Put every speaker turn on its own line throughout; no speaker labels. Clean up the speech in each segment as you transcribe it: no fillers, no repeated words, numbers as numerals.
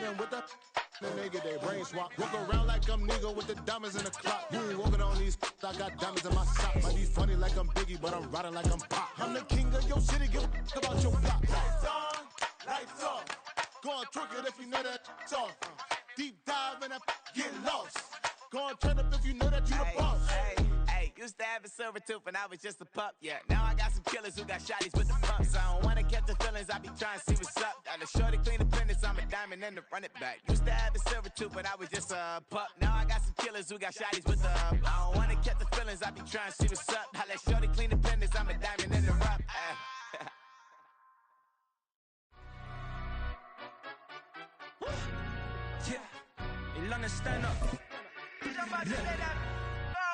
playing with the then they get their brain swap. Walk around like I'm nigga with the diamonds in the clock. You ain't walking on these, I got diamonds in my socks. Might be funny like I'm Biggie, but I'm riding like I'm Pop. I'm the king of your city, give a about your block. Lights on, lights off. Go on, twerk it if you know that off. Deep dive and get lost. Go on, turn up if you know that you the boss.
Hey, used to have a silver tooth when I was just a pup, yeah. Now I got some killers who got shotties with the pumps. I don't wanna catch the feelings, I be trying to see what's up. Got a shorty clean the penis, I'm a diamond and to run it back. Used to have a silver tooth when I was just a pup. Now I got some killers who got shotties with the I don't wanna catch the feelings, I be trying to see what's up. I let shorty clean the penis, I'm a diamond and to run.
Yeah, in London, stand up.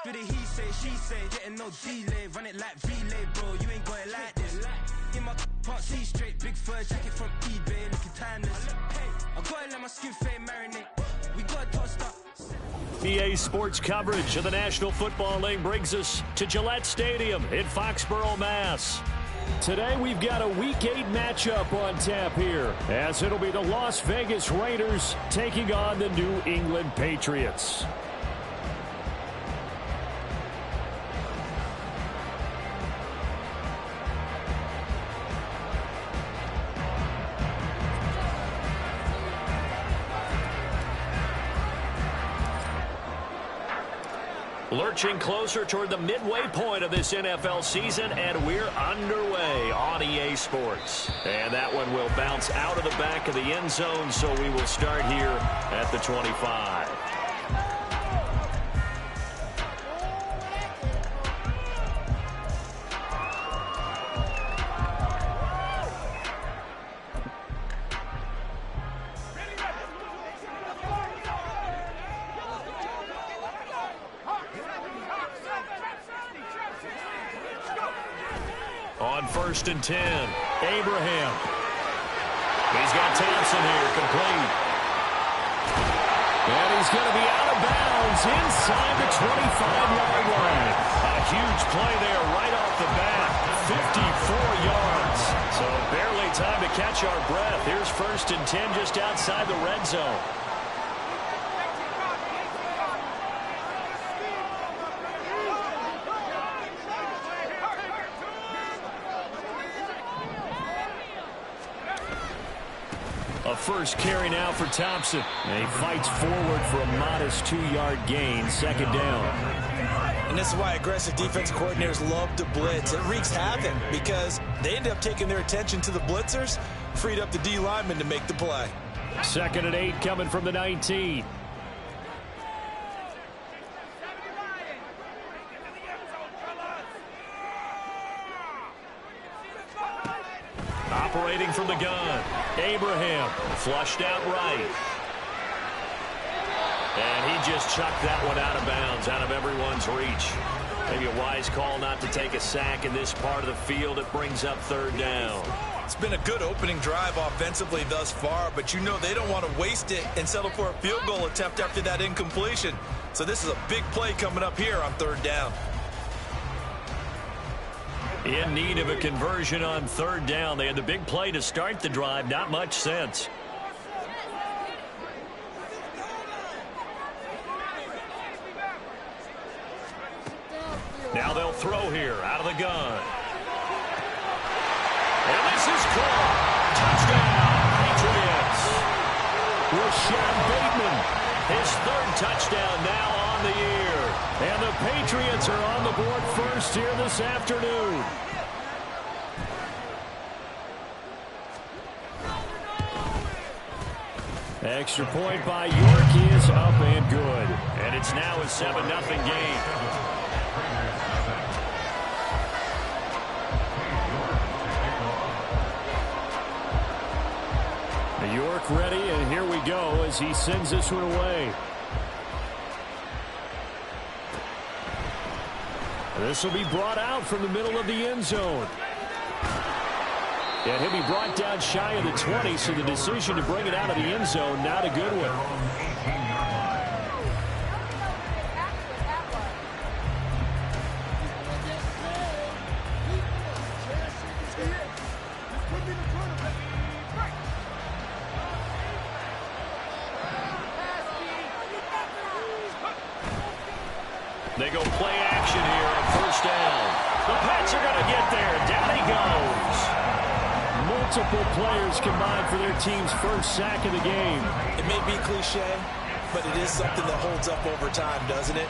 Do the he say, she say, getting no delay, run it like relay, bro. You ain't going like this. In my can't see straight, big fur jacket from eBay, looking timeless. Hey, I gotta let my skin fade marinate. We gotta toast up.
EA Sports coverage of the National Football League brings us to Gillette Stadium in Foxborough, Mass. Today we've got a Week 8 matchup on tap here, as it'll be the Las Vegas Raiders taking on the New England Patriots. Lurching closer toward the midway point of this NFL season, and we're underway on EA Sports. And that one will bounce out of the back of the end zone, so we will start here at the 25. On 1st and 10, Abraham. He's got Thompson here, complete. And he's going to be out of bounds inside the 25-yard line. A huge play there right off the bat, 54 yards. So barely time to catch our breath. Here's 1st and 10 just outside the red zone. A first carry now for Thompson. And he fights forward for a modest 2-yard gain, 2nd down.
And this is why aggressive defense coordinators love to blitz. It wreaks havoc because they end up taking their attention to the blitzers, freed up the D lineman to make the play.
2nd and 8 coming from the 19. Operating from the gun, Abraham flushed out right. And he just chucked that one out of bounds, out of everyone's reach. Maybe a wise call not to take a sack in this part of the field. It brings up 3rd down.
It's been a good opening drive offensively thus far, but you know they don't want to waste it and settle for a field goal attempt after that incompletion. So this is a big play coming up here on 3rd down.
In need of a conversion on 3rd down. They had the big play to start the drive. Not much sense. Now they'll throw here out of the gun. And this is caught. Touchdown, Patriots. Rashad Bateman, his 3rd touchdown now on the year. And the Patriots are on the board first here this afternoon. Extra point by York is up and good. And it's now a 7-0 game. York ready, and here we go as he sends this one away. This will be brought out from the middle of the end zone. And he'll be brought down shy of the 20, so the decision to bring it out of the end zone, not a good one. They go play action here on first down. The Pats are going to get there. Down he goes. Multiple players combined for their team's first sack of the game.
It may be cliche, but it is something that holds up over time, doesn't it?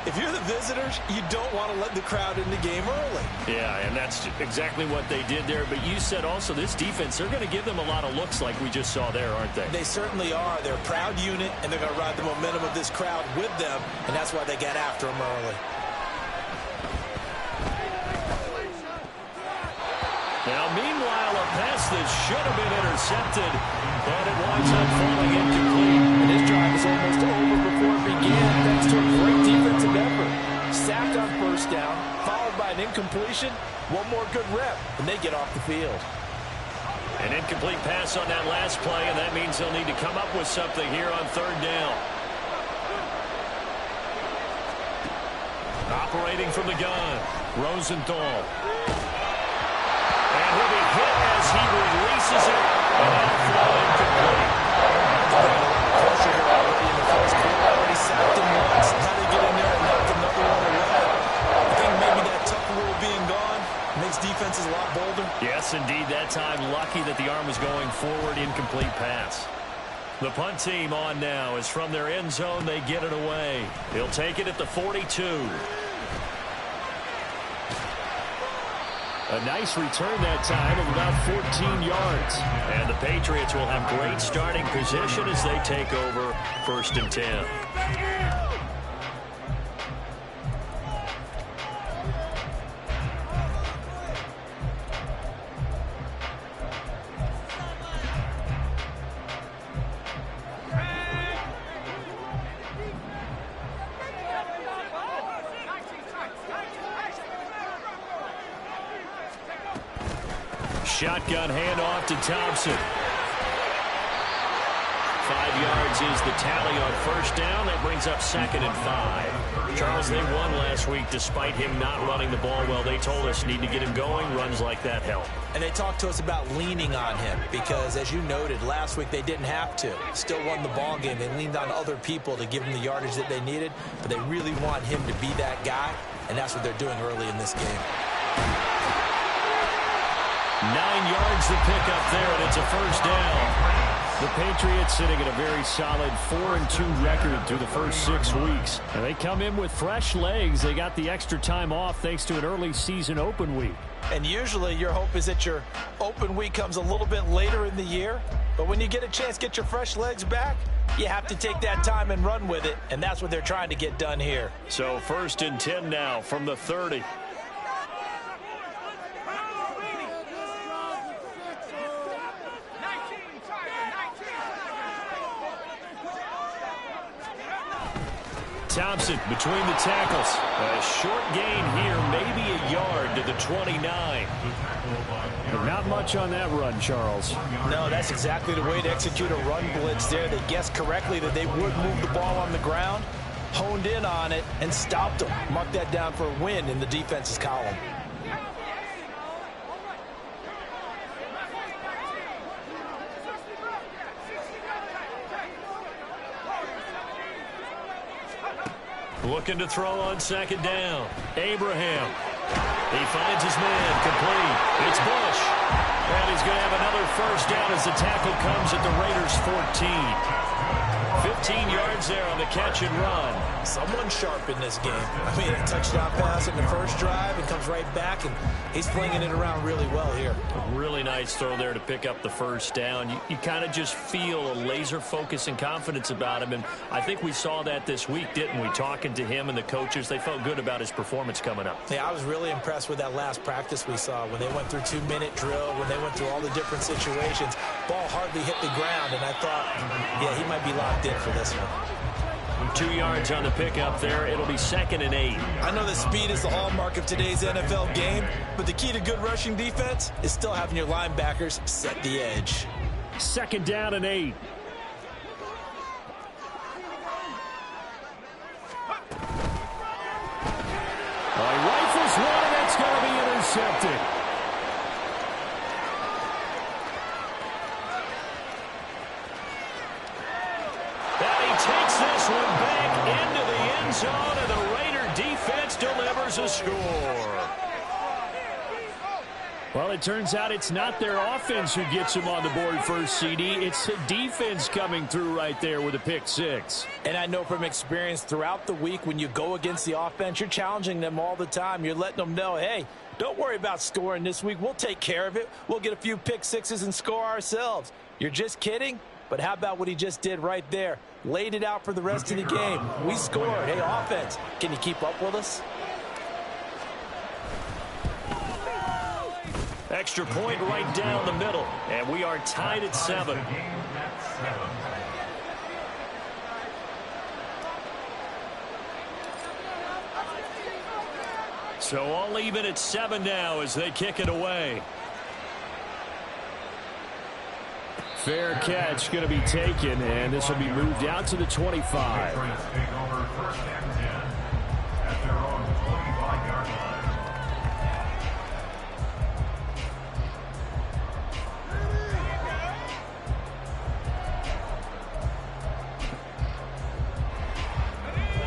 If you're the visitors, you don't want to let the crowd in the game early.
Yeah, and that's exactly what they did there. But you said also this defense, they're going to give them a lot of looks like we just saw there, aren't they?
They certainly are. They're a proud unit, and they're going to ride the momentum of this crowd with them, and that's why they get after them early.
Now, meanwhile, a pass that should have been intercepted, but it winds up falling incomplete.
And this drive is almost over before it began, thanks to a great defensive effort. Sacked on first down, followed by an incompletion. One more good rep, and they get off the field.
An incomplete pass on that last play, and that means they'll need to come up with something here on third down. Operating from the gun, Rosenthal. And he'll be hit as he releases it, and that'll fall incomplete.
Pressure here already in the first quarter. Already sacked him once. How they get in there and knock another one away. I think maybe that tough rule being gone makes defenses a lot bolder.
Yes, indeed. That time, lucky that the arm was going forward. Incomplete pass. The punt team on now is from their end zone. They get it away. He'll take it at the 42. A nice return that time of about 14 yards. And the Patriots will have great starting position as they take over first and 10. Shotgun handoff to Thompson. 5 yards is the tally on first down. That brings up second and 5. Charles, they won last week despite him not running the ball well. They told us need to get him going. Runs like that help.
And they talked to us about leaning on him because, as you noted, last week they didn't have to. Still won the ball game. They leaned on other people to give them the yardage that they needed, but they really want him to be that guy, and that's what they're doing early in this game.
9 yards to pick up there, and it's a first down. The Patriots sitting at a very solid 4-2 record through the first 6 weeks. And they come in with fresh legs. They got the extra time off thanks to an early season open week.
And usually your hope is that your open week comes a little bit later in the year. But when you get a chance to get your fresh legs back, you have to take that time and run with it. And that's what they're trying to get done here.
So first and 10 now from the 30. Thompson between the tackles. A short gain here, maybe a yard to the 29. But not much on that run, Charles.
No, that's exactly the way to execute a run blitz there. They guessed correctly that they would move the ball on the ground, honed in on it, and stopped them. Mark that down for a win in the defense's column.
Looking to throw on second down. Abraham. He finds his man. Complete. It's Bush. And he's going to have another first down as the tackle comes at the Raiders' 14. 15 yards there on the catch and run.
Someone sharp in this game. I mean, a touchdown pass in the first drive and comes right back, and he's flinging it around really well here.
A really nice throw there to pick up the first down. You kind of just feel a laser focus and confidence about him, and I think we saw that this week, didn't we? Talking to him and the coaches, they felt good about his performance coming up.
Yeah, I was really impressed with that last practice we saw when they went through 2-minute drill, when they went through all the different situations. Ball hardly hit the ground, and I thought, yeah, he might be locked in for this one.
2 yards on the pickup there. It'll be second and 8.
I know that speed is the hallmark of today's NFL game, but the key to good rushing defense is still having your linebackers set the edge.
Second down and 8. He rifles one, and it's going to be intercepted. And he takes this one back into the end zone, and the Raider defense delivers a score. Well, it turns out it's not their offense who gets them on the board first, CD. It's the defense coming through right there with a pick six.
And I know from experience throughout the week, when you go against the offense, you're challenging them all the time. You're letting them know, hey, don't worry about scoring this week. We'll take care of it. We'll get a few pick sixes and score ourselves. You're just kidding? But how about what he just did right there? Laid it out for the rest of the game. We scored. Hey, offense, can you keep up with us?
Extra point right down the middle, and we are tied at 7. So all even at 7 now as they kick it away. Fair catch going to be taken, and this will be moved out to the 25.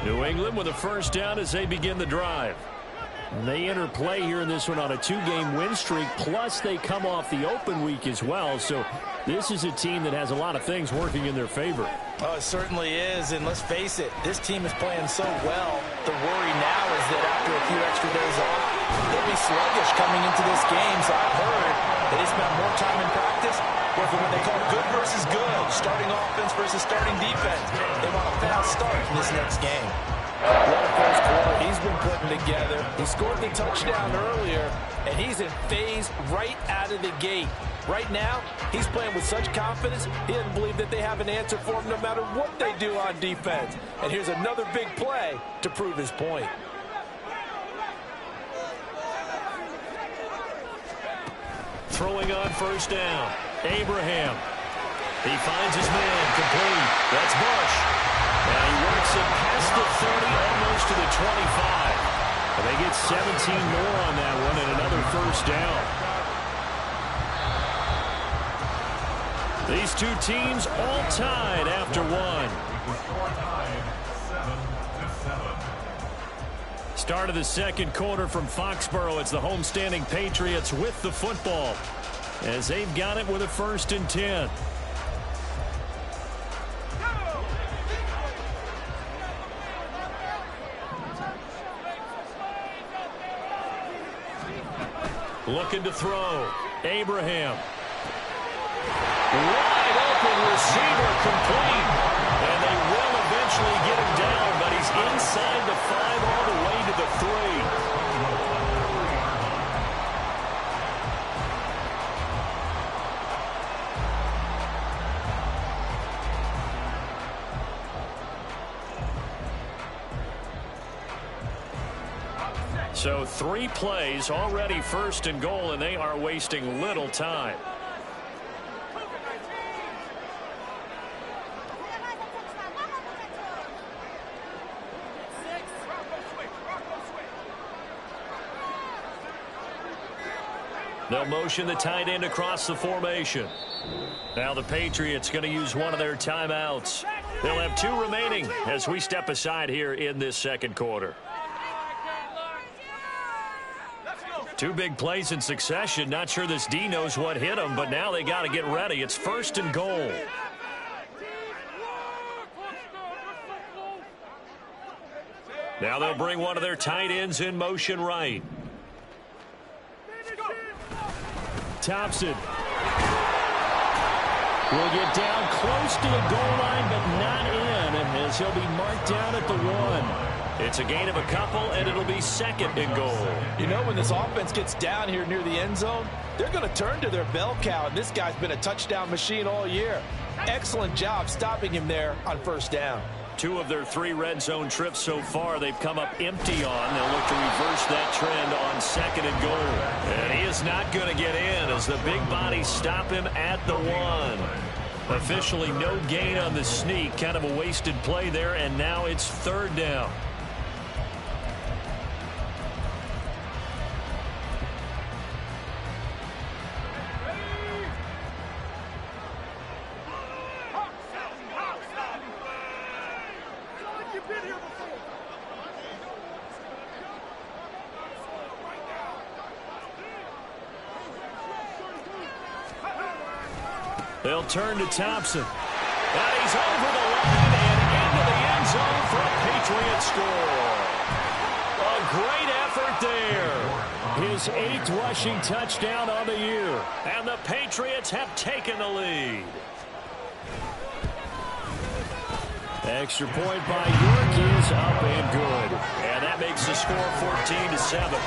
New England with a first down as they begin the drive. And they enter play here in this one on a 2-game win streak, plus they come off the open week as well. So this is a team that has a lot of things working in their favor.
Oh, it certainly is, and let's face it, this team is playing so well. The worry now is that after a few extra days off, they'll be sluggish coming into this game. So I've heard that they spent more time in practice working what they call good versus good, starting offense versus starting defense. They want a fast start in this next game. What a first quarter he's been putting together. He scored the touchdown earlier, and he's in phase right out of the gate. Right now, he's playing with such confidence, he doesn't believe that they have an answer for him no matter what they do on defense. And here's another big play to prove his point.
Throwing on first down. Abraham. He finds his man complete. That's Bush. And he works it past the 30, almost to the 25. And they get 17 more on that one and another first down. These two teams all tied after one. Start of the second quarter from Foxborough. It's the homestanding Patriots with the football as they've got it with a 1st and 10. Looking to throw. Abraham. Wide open receiver complete. And they will eventually get him down, but he's inside the 5 all the way to the 3. So 3 plays, already 1st and goal, and they are wasting little time. They'll motion the tight end across the formation. Now the Patriots going to use one of their timeouts. They'll have 2 remaining as we step aside here in this second quarter. 2 big plays in succession. Not sure this D knows what hit him, but now they got to get ready. It's 1st and goal. Now they'll bring one of their tight ends in motion right. Thompson will get down close to the goal line, but not in, as he'll be marked down at the 1. It's a gain of a couple, and it'll be 2nd and goal.
You know, when this offense gets down here near the end zone, they're going to turn to their bell cow, and this guy's been a touchdown machine all year. Excellent job stopping him there on 1st down.
2 of their 3 red zone trips so far they've come up empty on. They'll look to reverse that trend on 2nd and goal. And he is not going to get in as the big bodies stop him at the 1. Officially no gain on the sneak. Kind of a wasted play there, and now it's 3rd down. They'll turn to Thompson. And he's over the line and into the end zone for a Patriot score. A great effort there. His 8th rushing touchdown on the year. And the Patriots have taken the lead. Extra point by York is up and good. And that makes the score 14-7.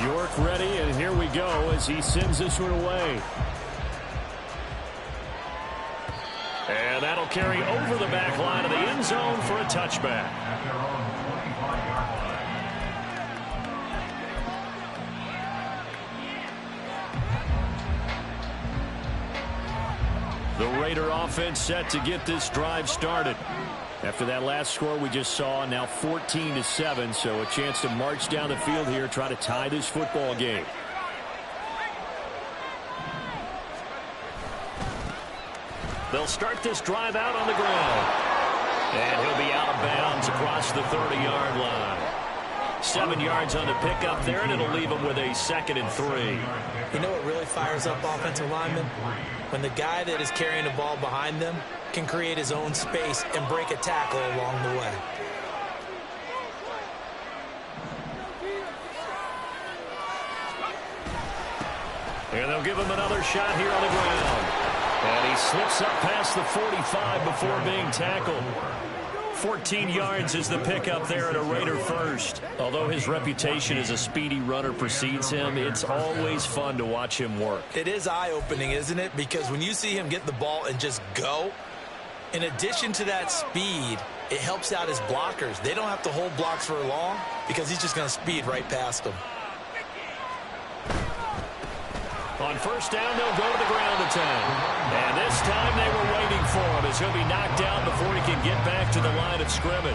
York ready, and here we go as he sends this one away. And that'll carry over the back line of the end zone for a touchback. The Raider offense set to get this drive started. After that last score we just saw, now 14-7, so a chance to march down the field here, try to tie this football game. They'll start this drive out on the ground. And he'll be out of bounds across the 30-yard line. 7 yards on the pickup there, and it'll leave him with a 2nd and 3.
You know what really fires up offensive linemen? When the guy that is carrying the ball behind them can create his own space and break a tackle along the way.
And they'll give him another shot here on the ground. And he slips up past the 45 before being tackled. 14 yards is the pickup there at a Raider first. Although his reputation as a speedy runner precedes him, it's always fun to watch him work.
It is eye-opening, isn't it? Because when you see him get the ball and just go, in addition to that speed, it helps out his blockers. They don't have to hold blocks for long because he's just going to speed right past them.
On first down, they'll go to the ground attack. And this time they were waiting for him as he'll be knocked down before he can get back to the line of scrimmage.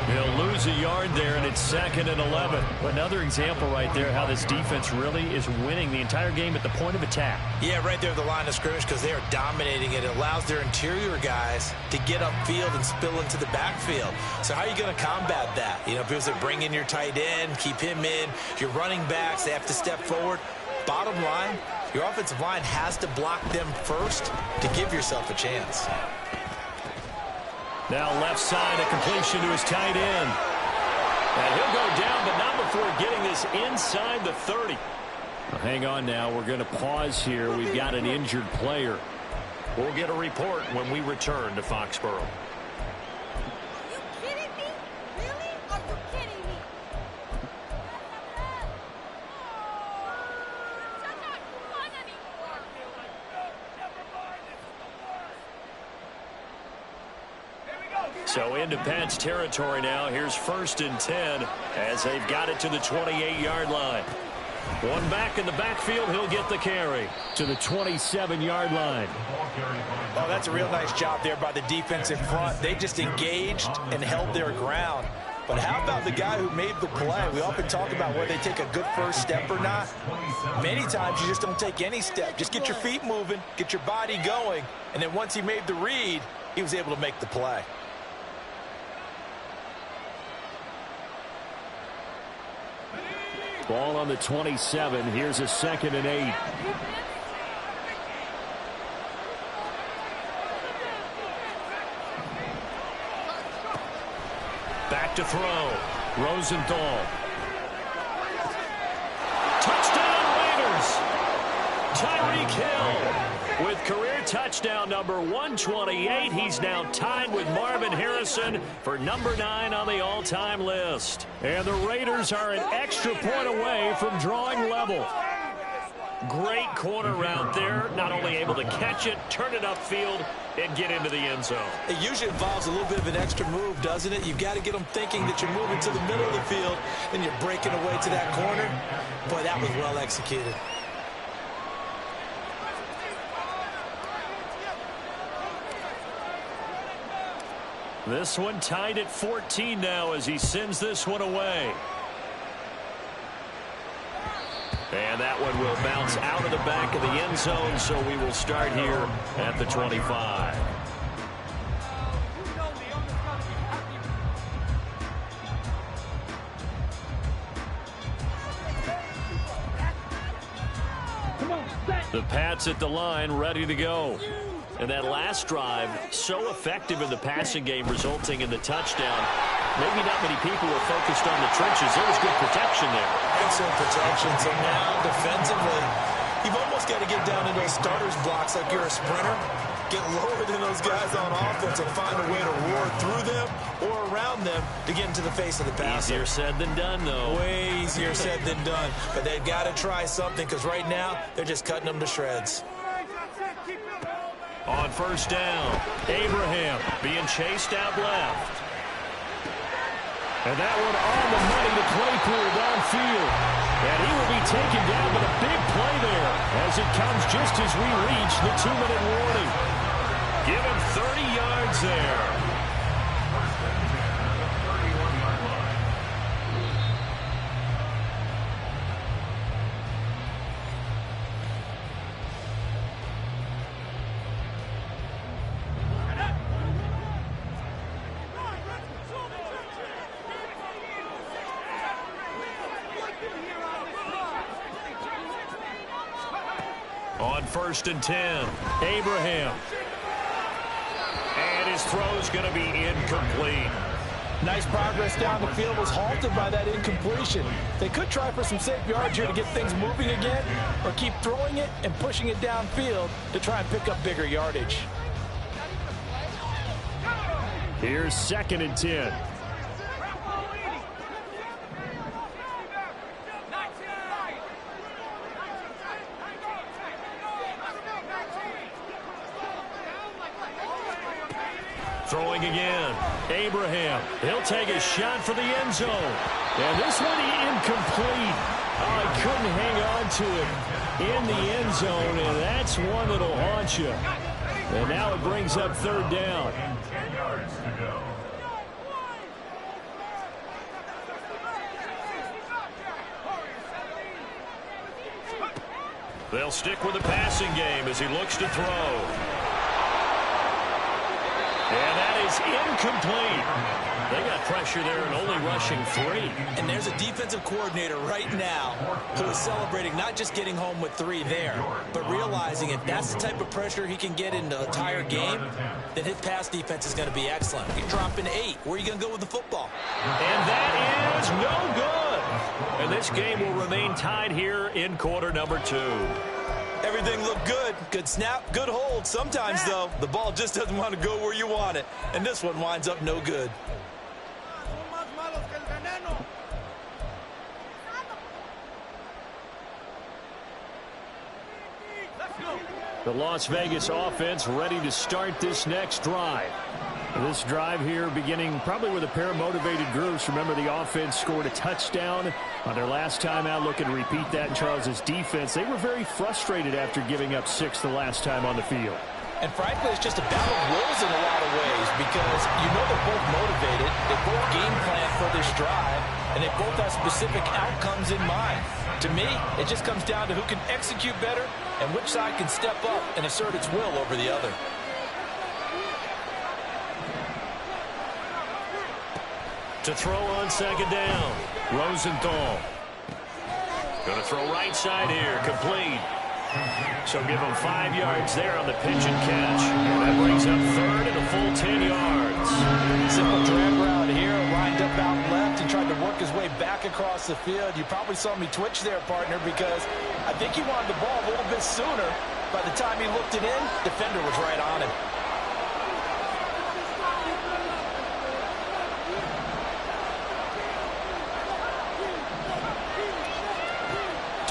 He'll lose a yard there, and it's 2nd and 11.
Another example right there how this defense really is winning the entire game at the point of attack.
Yeah, right there at the line of scrimmage because they are dominating it. It allows their interior guys to get upfield and spill into the backfield. So how are you going to combat that? You know, people say bring in your tight end, keep him in. Your running backs, they have to step forward. Bottom line, your offensive line has to block them first to give yourself a chance.
Now left side, a completion to his tight end. And he'll go down, but not before getting this inside the 30.
Well, hang on now. We're going to pause here. We've got an injured player.
We'll get a report when we return to Foxborough. So into Pat's territory now. Here's 1st and 10 as they've got it to the 28-yard line. One back in the backfield. He'll get the carry
to the 27-yard line.
Oh, that's a real nice job there by the defensive front. They just engaged and held their ground. But how about the guy who made the play? We often talk about whether they take a good first step or not. Many times you just don't take any step. Just get your feet moving, get your body going, and then once he made the read, he was able to make the play.
Ball on the 27. Here's a 2nd and 8.
Back to throw. Rosenthal. Touchdown Raiders. Tyreek Hill with career touchdown number 128. He's now tied with Marvin Harrison for number 9 on the all-time list.
And the Raiders are an extra point away from drawing level.
Great corner route there. Not only able to catch it, turn it upfield, and get into the end zone.
It usually involves a little bit of an extra move, doesn't it? You've got to get them thinking that you're moving to the middle of the field, and you're breaking away to that corner. Boy, that was well executed.
This one tied at 14 now as he sends this one away. And that one will bounce out of the back of the end zone, so we will start here at the 25. The Pats at the line, ready to go. And that last drive, so effective in the passing game, resulting in the touchdown. Maybe not many people were focused on the trenches. There was good protection there.
Excellent protection. So now, defensively, you've almost got to get down into those starters blocks like you're a sprinter. Get lower than those guys on offense and find a way to roar through them or around them to get into the face of the passer.
Easier said than done, though.
Way easier said than done. But they've got to try something because right now, they're just cutting them to shreds.
On first down, Abraham being chased out left. And that one on the money to Claypool downfield. And he will be taken down, but a big play there as it comes just as we reach the 2-minute warning. Give him 30 yards there. On first and 10, Abraham. And his throw's going to be incomplete.
Nice progress down the field, was halted by that incompletion. They could try for some safe yards here to get things moving again, or keep throwing it and pushing it downfield to try and pick up bigger yardage.
Here's second and 10. Throwing again. Abraham. He'll take a shot for the end zone. And this one incomplete. Oh, he couldn't hang on to it in the end zone, and that's one that'll haunt you. And now it brings up third down. They'll stick with the passing game as he looks to throw. And that is incomplete. They got pressure there and only rushing 3.
And there's a defensive coordinator right now who is celebrating not just getting home with 3 there, but realizing if that's the type of pressure he can get in the entire game, then his pass defense is going to be excellent. You're dropping 8. Where are you going to go with the football?
And that is no good. And this game will remain tied here in quarter number 2.
Everything looked good. Good snap, good hold. Sometimes, though, the ball just doesn't want to go where you want it. And this one winds up no good.
The Las Vegas offense ready to start this next drive. This drive here beginning probably with a pair of motivated groups. Remember, the offense scored a touchdown on their last time out. Looking to repeat that in Charles's defense. They were very frustrated after giving up 6 the last time on the field.
And frankly, it's just a battle of wills in a lot of ways because you know they're both motivated. They both game plan for this drive, and they both have specific outcomes in mind. To me, it just comes down to who can execute better and which side can step up and assert its will over the other.
To throw on second down, Rosenthal. Going to throw right side here, complete. So give him 5 yards there on the pitch and catch. And that brings up third and a full 10 yards.
Simple drag route here, lined up out left and tried to work his way back across the field. You probably saw me twitch there, partner, because I think he wanted the ball a little bit sooner. By the time he looked it in, defender was right on him.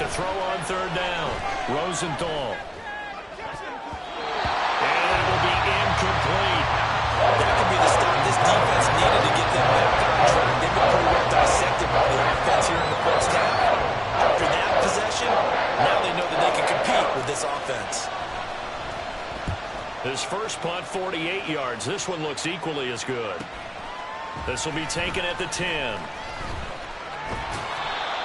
To throw on third down, Rosenthal. And that will be incomplete.
That could be the stop this defense needed to get them back on track. They've been pretty well dissected by the offense here in the first half. After that possession, now they know that they can compete with this offense.
His first punt, 48 yards. This one looks equally as good. This will be taken at the 10.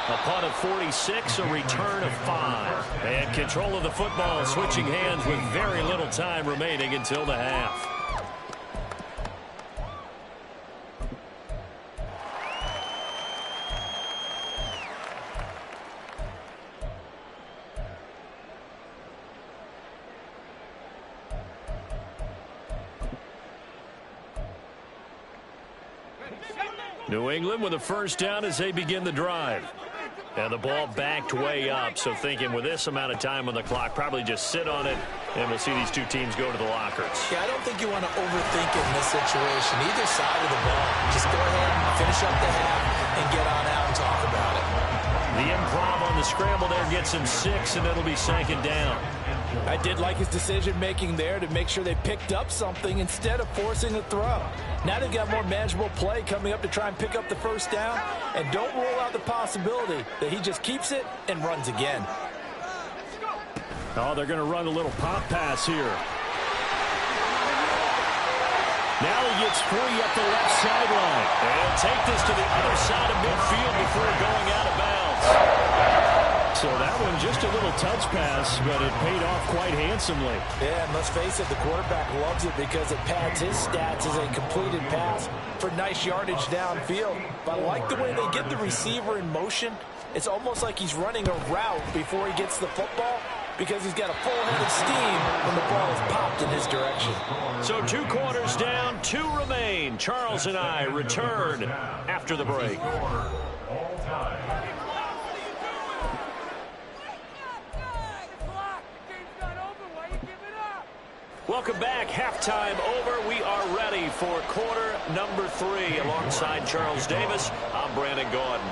A punt of 46, a return of 5. And control of the football, switching hands with very little time remaining until the half. New England with a first down as they begin the drive. And the ball backed way up, so thinking with this amount of time on the clock, probably just sit on it, and we'll see these two teams go to the lockers.
Yeah, I don't think you want to overthink it in this situation. Either side of the ball, just go ahead, finish up the half, and get on out and talk about it.
The improv on the scramble there gets him 6, and it'll be second down.
I did like his decision-making there to make sure they picked up something instead of forcing a throw. Now they've got more manageable play coming up to try and pick up the first down, and don't rule out the possibility that he just keeps it and runs again.
Oh, they're going to run a little pop pass here. Now he gets free up the left sideline. And take this to the other side of midfield before going out of bounds. So that one just a little touch pass, but it paid off quite handsomely.
Yeah, and let's face it, the quarterback loves it because it pads his stats as a completed pass for nice yardage downfield. But I like the way they get the receiver in motion. It's almost like he's running a route before he gets the football because he's got a full head of steam when the ball is popped in his direction.
So 2 quarters down, 2 remain. Charles and I return after the break. Welcome back. Halftime over. We are ready for quarter number 3. Alongside Charles Davis, I'm Brandon Gordon.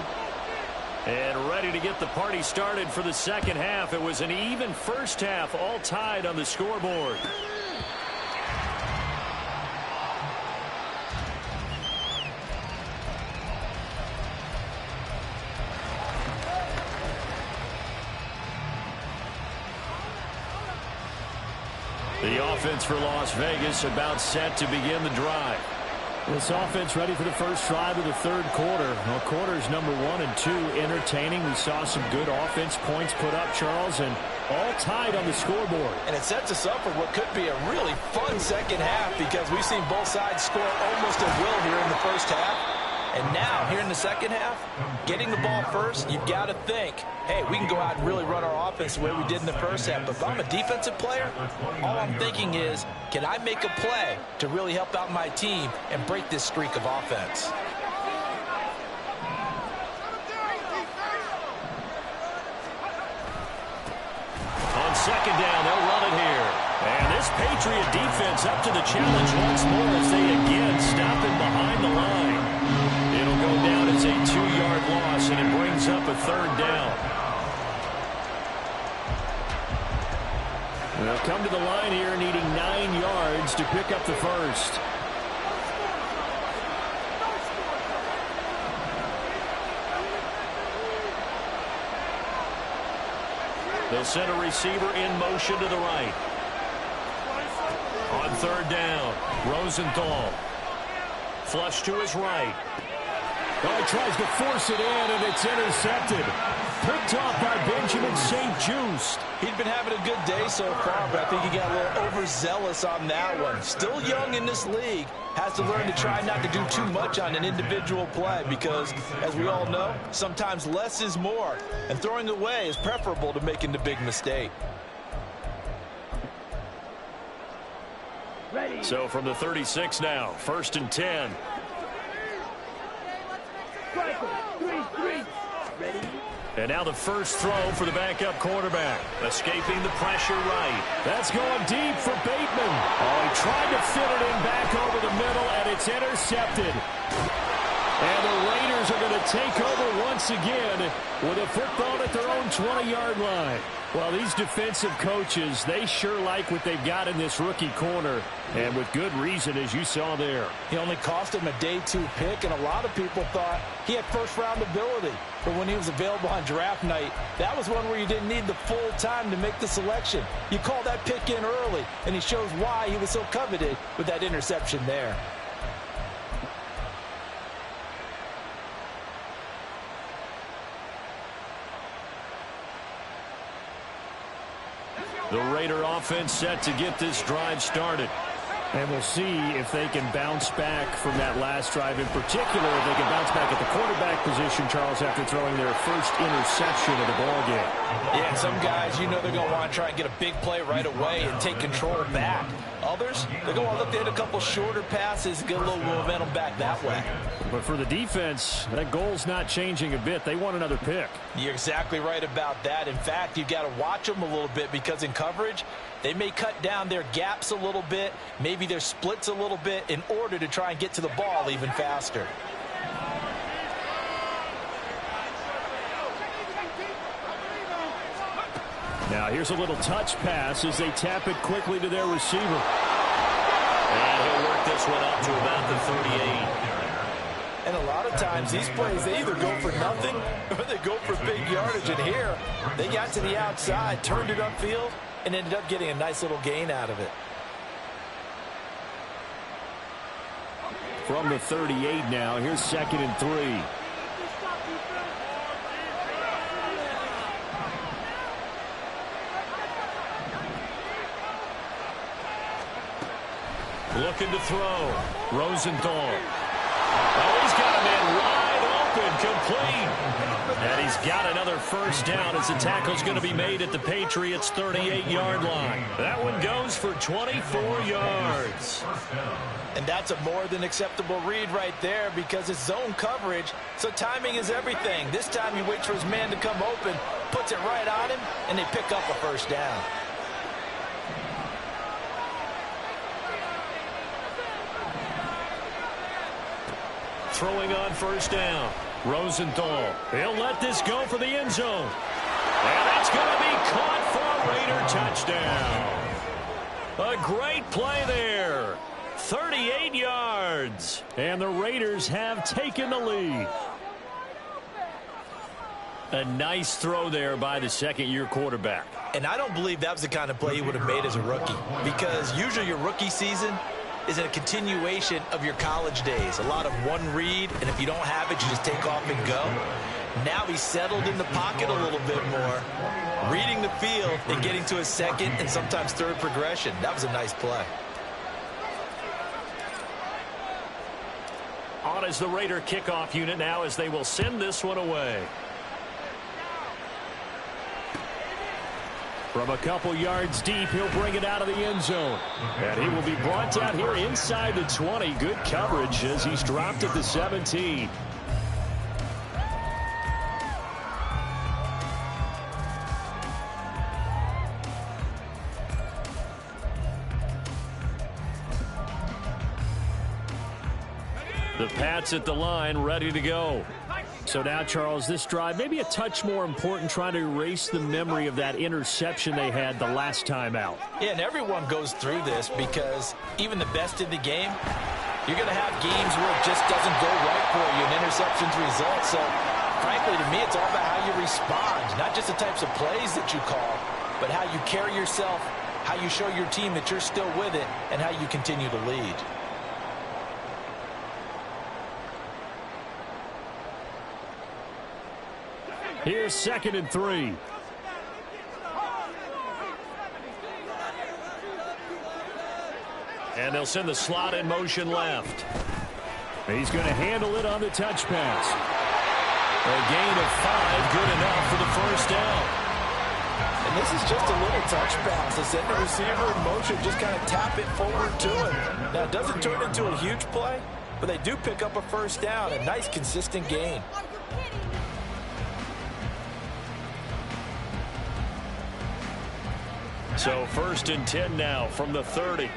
And ready to get the party started for the second half. It was an even first half, all tied on the scoreboard. The offense for Las Vegas about set to begin the drive. This offense ready for the first drive of the third quarter. Well, quarters number 1 and 2 entertaining. We saw some good offense points put up, Charles, and all tied on the scoreboard.
And it sets us up for what could be a really fun second half because we've seen both sides score almost at will here in the first half. And now, here in the second half, getting the ball first, you've got to think, hey, we can go out and really run our offense the way we did in the first half. But if I'm a defensive player, all I'm thinking is, can I make a play to really help out my team and break this streak of offense?
On second down, they'll run it here. And this Patriot defense up to the challenge once more as they again stop him behind the line. It'll go down as a 2-yard loss, and it brings up a third down. They'll come to the line here needing 9 yards to pick up the first. They'll send a receiver in motion to the right. On third down, Rosenthal. Flush to his right. Oh, he tries to force it in, and it's intercepted. Picked off by Benjamin St. Just.
He'd been having a good day so far, but I think he got a little overzealous on that one. Still young in this league. Has to learn to try not to do too much on an individual play because, as we all know, sometimes less is more. And throwing away is preferable to making the big mistake.
So from the 36 now, 1st and 10. And now the first throw for the backup quarterback. Escaping the pressure right. That's going deep for Bateman. Oh, he tried to fit it in back over the middle, and it's intercepted. And the Raiders are going to take over once again with a football at their own 20-yard line. Well, these defensive coaches, they sure like what they've got in this rookie corner, and with good reason, as you saw there.
He only cost him a day 2 pick, and a lot of people thought he had first-round ability. But when he was available on draft night, that was one where you didn't need the full time to make the selection. You call that pick in early, and he shows why he was so coveted with that interception there.
The Raider offense set to get this drive started. And we'll see if they can bounce back from that last drive. In particular, if they can bounce back at the quarterback position, Charles, after throwing their first interception of the ballgame.
Yeah, and some guys, you know they're going to want to try and get a big play right away and take control back. Others, they're going to look to hit a couple shorter passes and get a little momentum back that way.
But for the defense, that goal's not changing a bit. They want another pick.
You're exactly right about that. In fact, you've got to watch them a little bit because in coverage, they may cut down their gaps a little bit, maybe their splits a little bit in order to try and get to the ball even faster.
Now here's a little touch pass as they tap it quickly to their receiver.
And he'll work this one up to about the 38.
And a lot of times these plays, they either go for nothing or they go for big yardage. And here, they got to the outside, turned it upfield, and ended up getting a nice little gain out of it.
From the 38 now, here's 2nd and 3. Looking to throw. Rosenthal. Oh, he's got a man wide open, complete. And he's got another first down as the tackle's going to be made at the Patriots' 38-yard line. That one goes for 24 yards.
And that's a more than acceptable read right there because it's zone coverage, so timing is everything. This time he waits for his man to come open, puts it right on him, and they pick up a first down.
Throwing on first down. Rosenthal. He'll let this go for the end zone. And it's going to be caught for a Raider touchdown. A great play there. 38 yards. And the Raiders have taken the lead. A nice throw there by the second-year quarterback.
And I don't believe that was the kind of play he would have made as a rookie because usually your rookie season is a continuation of your college days. A lot of one read, and if you don't have it, you just take off and go. Now he's settled in the pocket a little bit more, reading the field and getting to his second and sometimes third progression. That was a nice play.
On is the Raider kickoff unit now as they will send this one away. From a couple yards deep, he'll bring it out of the end zone. And he will be brought down here inside the 20. Good coverage as he's dropped at the 17. The Pats at the line, ready to go. So now, Charles, this drive maybe a touch more important, trying to erase the memory of that interception they had the last time out.
Yeah, and everyone goes through this because even the best in the game, you're going to have games where it just doesn't go right for you and interceptions result. So, frankly, to me, it's all about how you respond, not just the types of plays that you call, but how you carry yourself, how you show your team that you're still with it, and how you continue to lead.
Here's 2nd and 3. And they'll send the slot in motion left. He's going to handle it on the touch pass. A gain of 5, good enough for the first down.
And this is just a little touch pass. They send the receiver in motion, just kind of tap it forward to him. Now, it doesn't turn into a huge play, but they do pick up a first down, a nice, consistent gain.
So 1st and 10 now from the 30.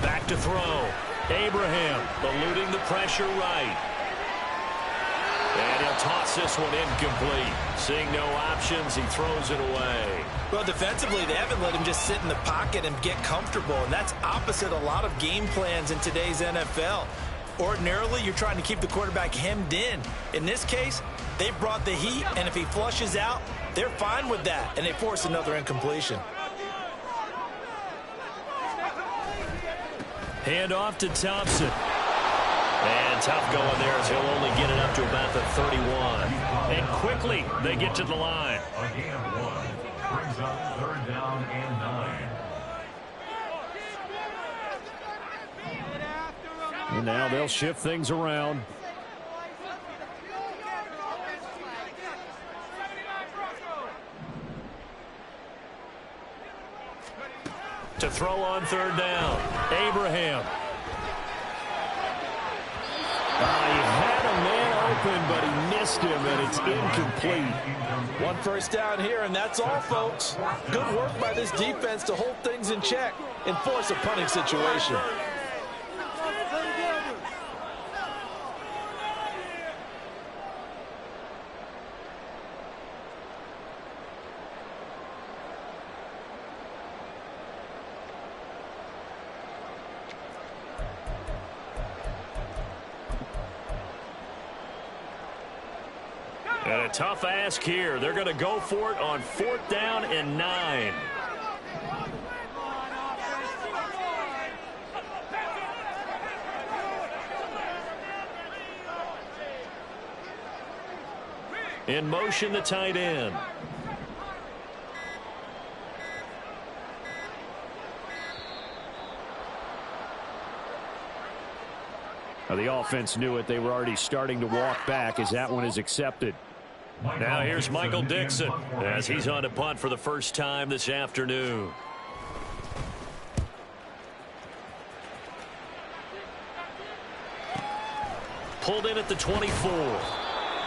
Back to throw. Abraham eluding the pressure right. And he'll toss this one incomplete. Seeing no options, he throws it away.
Well, defensively, they haven't let him just sit in the pocket and get comfortable, and that's opposite a lot of game plans in today's NFL. Ordinarily, you're trying to keep the quarterback hemmed in. In this case, they brought the heat, and if he flushes out, they're fine with that, and they force another incompletion.
Hand off to Thompson. And tough going there as he'll only get it up to about the 31. And quickly, they get to the line.
Again, 1 brings up 3rd down and 9.
And now they'll shift things around. To throw on third down. Abraham. He had a man open, but he missed him, and it's incomplete.
One first down here, and that's all, folks. Good work by this defense to hold things in check and force a punting situation.
And a tough ask here. They're going to go for it on 4th down and 9. In motion, the tight end. Now, the offense knew it. They were already starting to walk back as that one is accepted. Now here's Michael Dixon as he's on to punt for the first time this afternoon. Pulled in at the 24.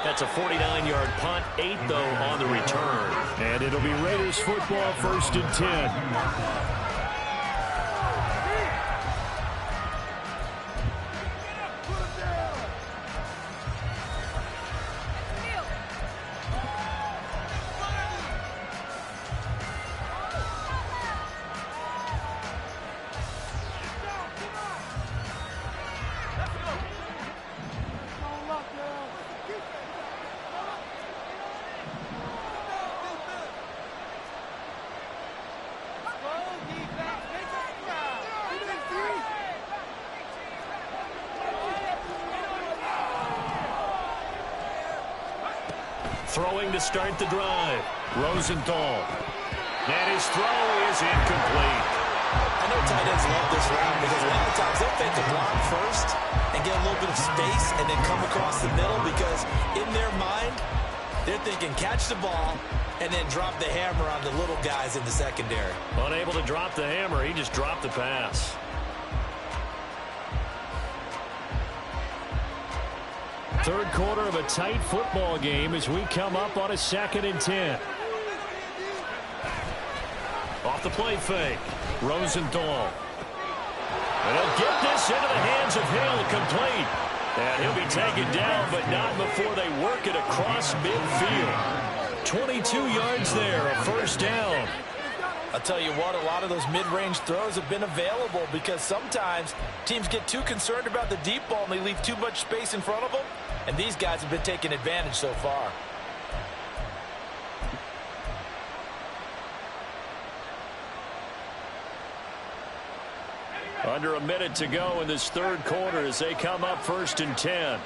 That's a 49-yard punt, 8 though on the return. And it'll be Raiders football, 1st and 10. Throwing to start the drive. Rosenthal. And his throw is incomplete.
I know tight ends love this route because a lot of times they'll fake a block first and get a little bit of space and then come across the middle because in their mind, they're thinking catch the ball and then drop the hammer on the little guys in the secondary.
Unable to drop the hammer, he just dropped the pass. Third quarter of a tight football game as we come up on a 2nd and 10. Off the play fake. Rosenthal. And he'll get this into the hands of Hill, complete. And he'll be taken down, but not before they work it across midfield. 22 yards there, a first down.
I'll tell you what, a lot of those mid-range throws have been available because sometimes teams get too concerned about the deep ball and they leave too much space in front of them. And these guys have been taking advantage so far.
Under a minute to go in this third quarter as they come up 1st and 10.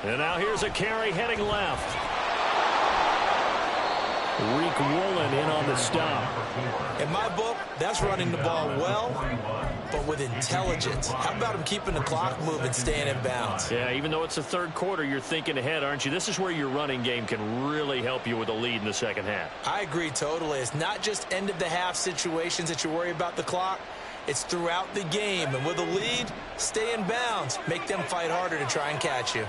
And now here's a carry heading left. Reek Woolen in on the stop.
In my book, that's running the ball well, but with intelligence. How about him keeping the clock moving, staying in bounds?
Yeah, even though it's the third quarter, you're thinking ahead, aren't you? This is where your running game can really help you with a lead in the second half.
I agree totally. It's not just end-of-the-half situations that you worry about the clock. It's throughout the game. And with a lead, stay in bounds. Make them fight harder to try and catch you.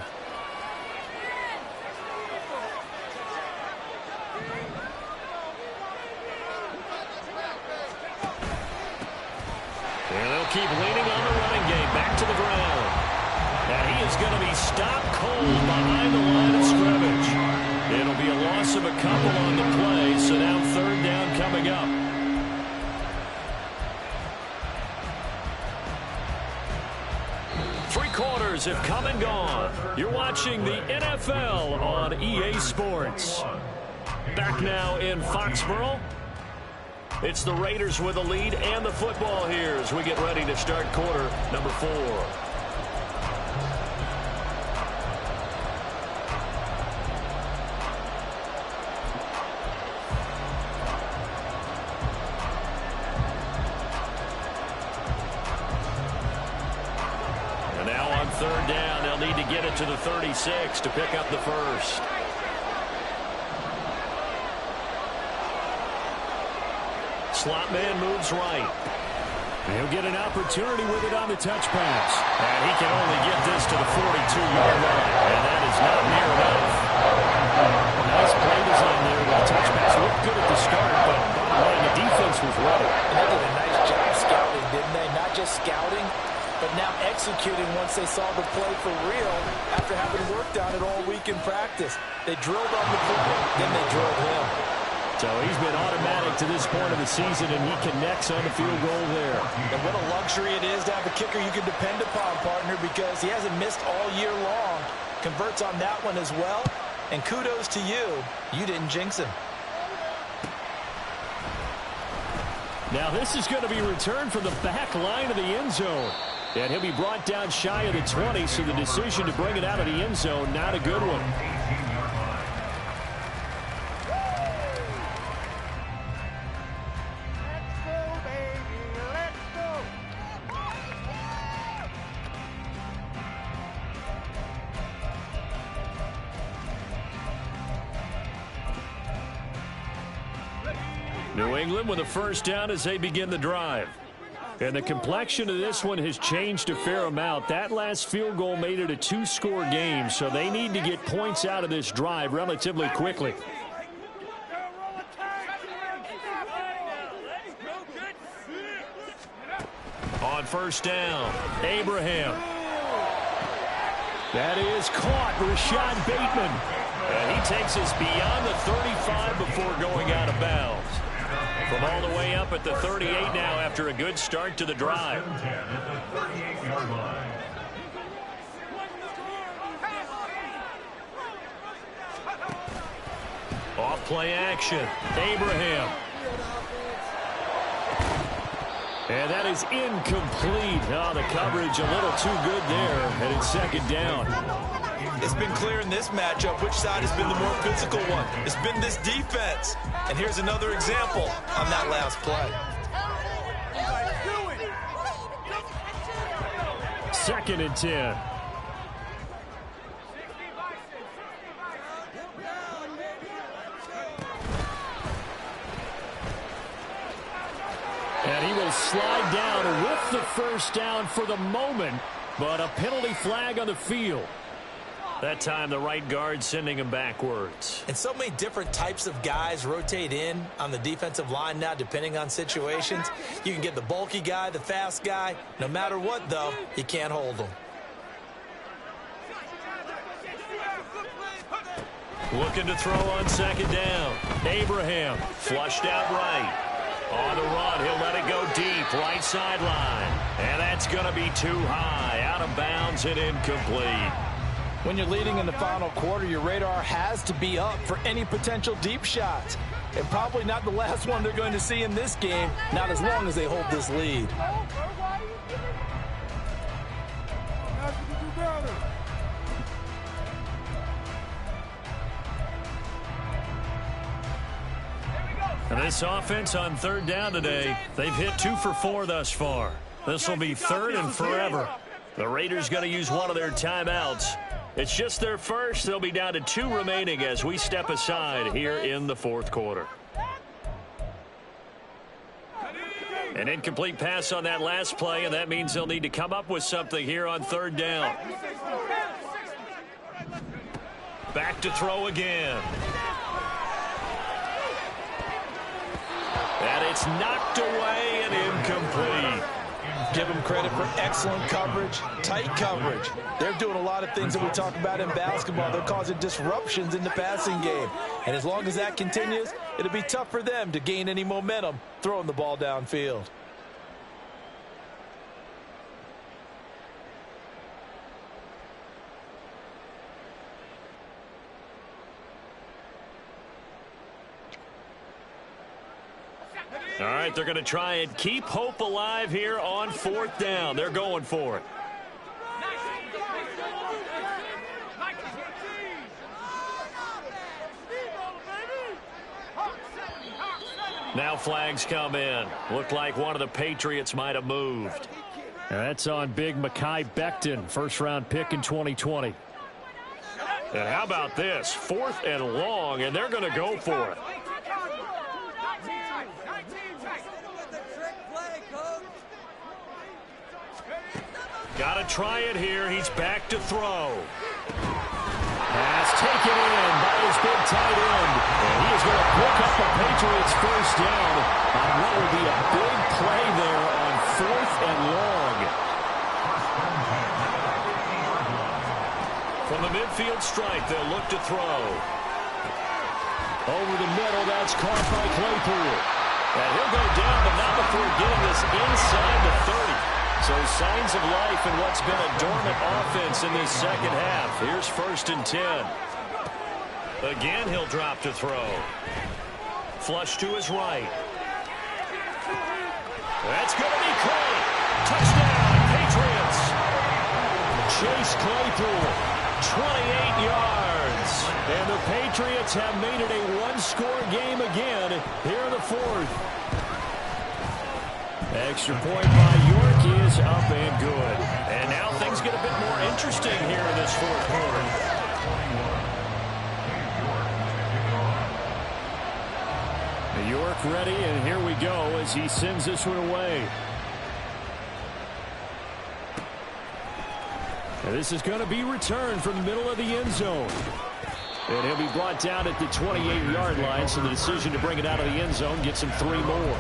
And they'll keep leaning on the running game. Back to the ground. And he is going to be stopped cold behind the line of scrimmage. It'll be a loss of a couple on the play, so now 3rd down coming up. Three quarters have come and gone. You're watching the NFL on EA Sports. Back now in Foxborough. It's the Raiders with a lead and the football here as we get ready to start quarter number 4. And now on 3rd down, they'll need to get it to the 36 to pick up the first. Slot man moves right. He'll get an opportunity with it on the touch pass. And he can only get this to the 42-yard line. And that is not near enough. Nice play design there with the touch pass. Looked good at the start, but bottom line, the defense was ready.
And they did a nice job scouting, didn't they? Not just scouting, but now executing once they saw the play for real after having worked on it all week in practice. They drilled on the play, then they drilled him.
So he's been automatic to this point of the season, and he connects on the field goal there.
And what a luxury it is to have a kicker you can depend upon, partner, because he hasn't missed all year long. Converts on that one as well. And kudos to you. You didn't jinx him.
Now this is going to be returned from the back line of the end zone. And he'll be brought down shy of the 20, so the decision to bring it out of the end zone, not a good one. New England with a first down as they begin the drive. And the complexion of this one has changed a fair amount. That last field goal made it a two-score game, so they need to get points out of this drive relatively quickly. On first down, Abraham. That is caught, Rashad Bateman. And he takes us beyond the 35 before going out of bounds. From all the way up at the 38 now after a good start to the drive. Off play action. Abraham. And that is incomplete. Oh, the coverage a little too good there. And it's second down.
It's been clear in this matchup which side has been the more physical one. It's been this defense. And here's another example on that last play.
Second and 10. And he will slide down with the first down for the moment, but a penalty flag on the field. That time, the right guard sending him backwards.
And so many different types of guys rotate in on the defensive line now, depending on situations. You can get the bulky guy, the fast guy. No matter what, though, you can't hold them.
Looking to throw on second down. Abraham flushed out right. On the run, he'll let it go deep, right sideline. And that's going to be too high, out of bounds and incomplete.
When you're leading in the final quarter, your radar has to be up for any potential deep shots. And probably not the last one they're going to see in this game, not as long as they hold this lead.
And this offense on third down today, they've hit 2 for 4 thus far. This will be third and forever. The Raiders going to use one of their timeouts. It's just their first. They'll be down to 2 remaining as we step aside here in the fourth quarter. An incomplete pass on that last play, and that means they'll need to come up with something here on third down. Back to throw again. And it's knocked away and incomplete.
Give them credit for excellent coverage, tight coverage. They're doing a lot of things that we talk about in basketball. They're causing disruptions in the passing game. And as long as that continues, it'll be tough for them to gain any momentum throwing the ball downfield.
All right, they're going to try and keep hope alive here on fourth down. They're going for it. Now flags come in. Looked like one of the Patriots might have moved. And that's on big Mekhi Becton, first-round pick in 2020.
And how about this? 4th and long, and they're going to go for it. Got to try it here. He's back to throw.
Pass taken in by his big tight end. And he is going to pick up the Patriots first down on what will be a big play there on 4th and long.
From the midfield stripe, they'll look to throw.
Over the middle, that's caught by Claypool.
And he'll go down, but not before getting this inside the 30. So signs of life in what's been a dormant offense in this second half. Here's 1st and 10. Again, he'll drop to throw. Flush to his right. That's going to be caught. Touchdown, Patriots. Chase Claypool, 28 yards.
And the Patriots have made it a one-score game again here in the 4th. Extra point by York is up and good.
And now things get a bit more interesting here in this 4th quarter.
York ready, and here we go as he sends this one away. And this is going to be returned from the middle of the end zone. And he'll be brought down at the 28-yard line, so the decision to bring it out of the end zone gets him 3 more.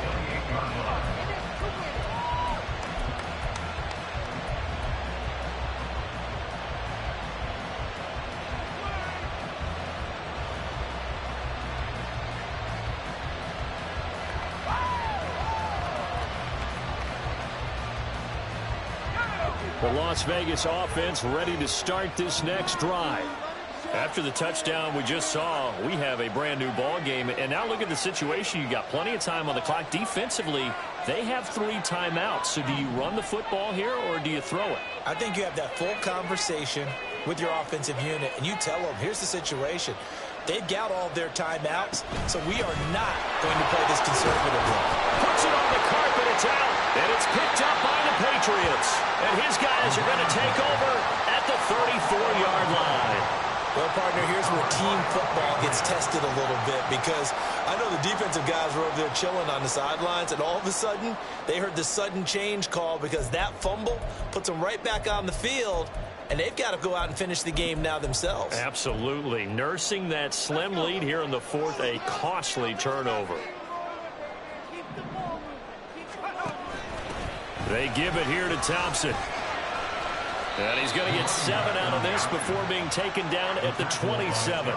The Las Vegas offense ready to start this next drive.
After the touchdown we just saw, we have a brand new ball game. And now look at the situation. You got plenty of time on the clock. Defensively, they have 3 timeouts. So do you run the football here or do you throw it?
I think you have that full conversation with your offensive unit, and you tell them, here's the situation. They've got all their timeouts, so we are not going to play this conservatively.
Puts it on the carpet, it's out, and it's picked up by the Patriots. And his guys are going to take over at the 34-yard line.
Well, partner, here's where team football gets tested a little bit, because I know the defensive guys were over there chilling on the sidelines, and all of a sudden, they heard the sudden change call because that fumble puts them right back on the field, and they've got to go out and finish the game now themselves.
Absolutely. Nursing that slim lead here in the 4th, a costly turnover.
They give it here to Thompson. And he's going to get 7 out of this before being taken down at the 27.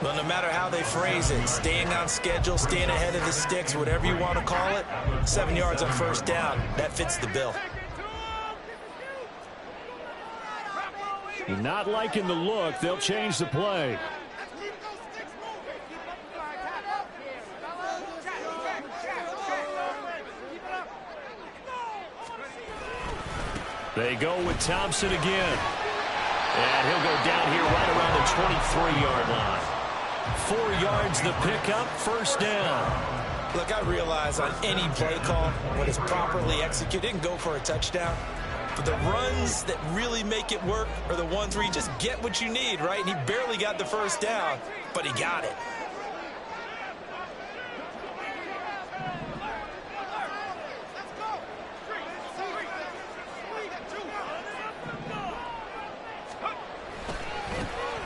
Well, no matter how they phrase it, staying on schedule, staying ahead of the sticks, whatever you want to call it, 7 yards on 1st down, that fits the bill.
Not liking the look, they'll change the play. They go with Thompson again. And he'll go down here right around the 23-yard line. 4 yards the pickup, 1st down.
Look, I realize on any play call, when it's properly executed, and go for a touchdown. But the runs that really make it work are the ones where you just get what you need, right? And he barely got the 1st down, but he got it.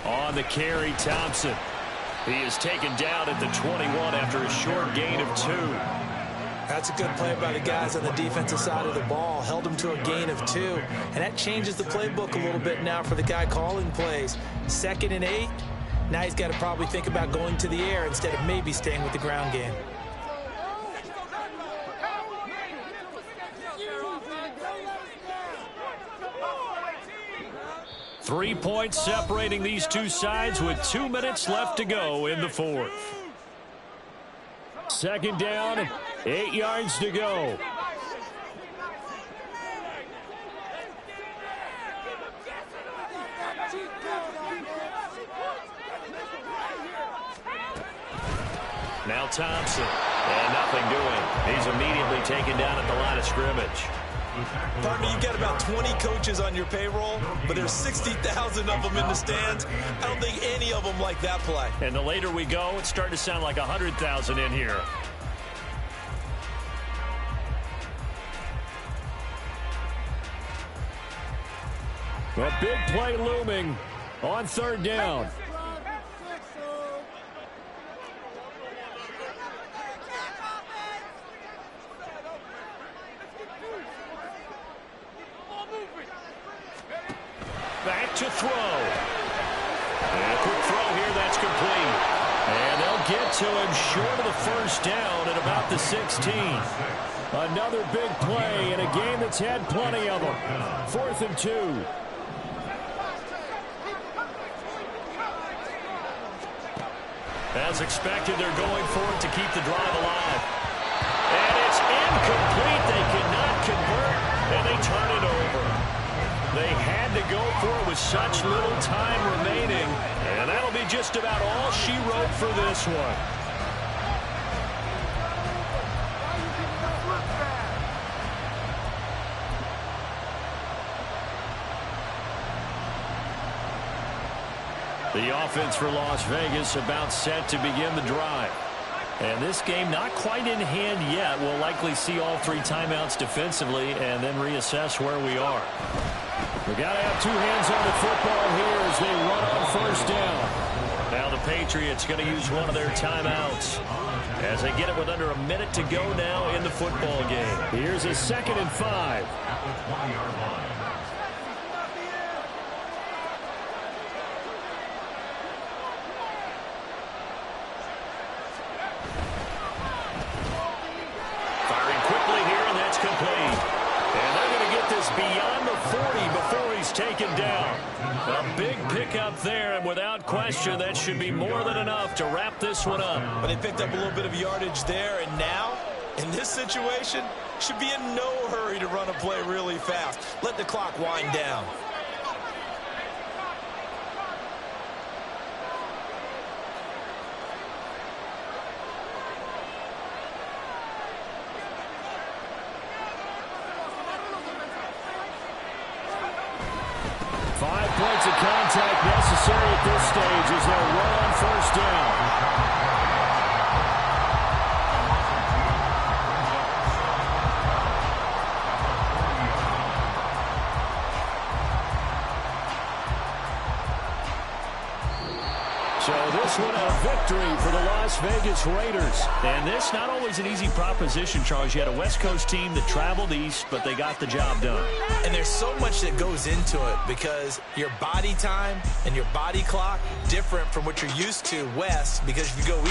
On the carry, Thompson. He is taken down at the 21 after a short gain of 2.
That's a good play by the guys on the defensive side of the ball. Held him to a gain of 2. And that changes the playbook a little bit now for the guy calling plays. 2nd and 8. Now he's got to probably think about going to the air instead of maybe staying with the ground game.
Three points separating these two sides with 2 minutes left to go in the 4th. 2nd down, 8 yards to go.
Now Thompson, and nothing doing. He's immediately taken down at the line of scrimmage.
Pardon me, you got about 20 coaches on your payroll, but there's 60,000 of them in the stands. I don't think any of them like that play.
And the later we go, it's starting to sound like 100,000 in here. A big play looming on third down. Back to throw. And a quick throw here, that's complete. And they'll get to him short of the first down at about the 16. Another big play in a game that's had plenty of them. 4th and 2. As expected, they're going for it to keep the drive alive. And it's incomplete. They cannot convert, and they turn it over. They had to go for it with such little time remaining, and that'll be just about all she wrote for this one. The offense for Las Vegas about set to begin the drive. And this game not quite in hand yet. We'll likely see all 3 timeouts defensively and then reassess where we are. We got to have 2 hands on the football here as they run on first down. Now the Patriots going to use one of their timeouts as they get it with under a minute to go now in the football game. Here's a 2nd and 5.
At the 20-yard line.
Beyond the 40 before he's taken down. A big pickup there, and without question, that should be more than enough to wrap this one up.
But they picked up a little bit of yardage there, and now, in this situation, should be in no hurry to run a play really fast. Let the clock wind down.
Points of contact necessary at this stage as they'll run on first down. So this one a victory for the Las Vegas Raiders. And this not always an easy proposition, Charles. You had a West Coast team that traveled east, but they got the job done.
And there's so much that goes into it because your body time and your body clock different from what you're used to west, because if you go east,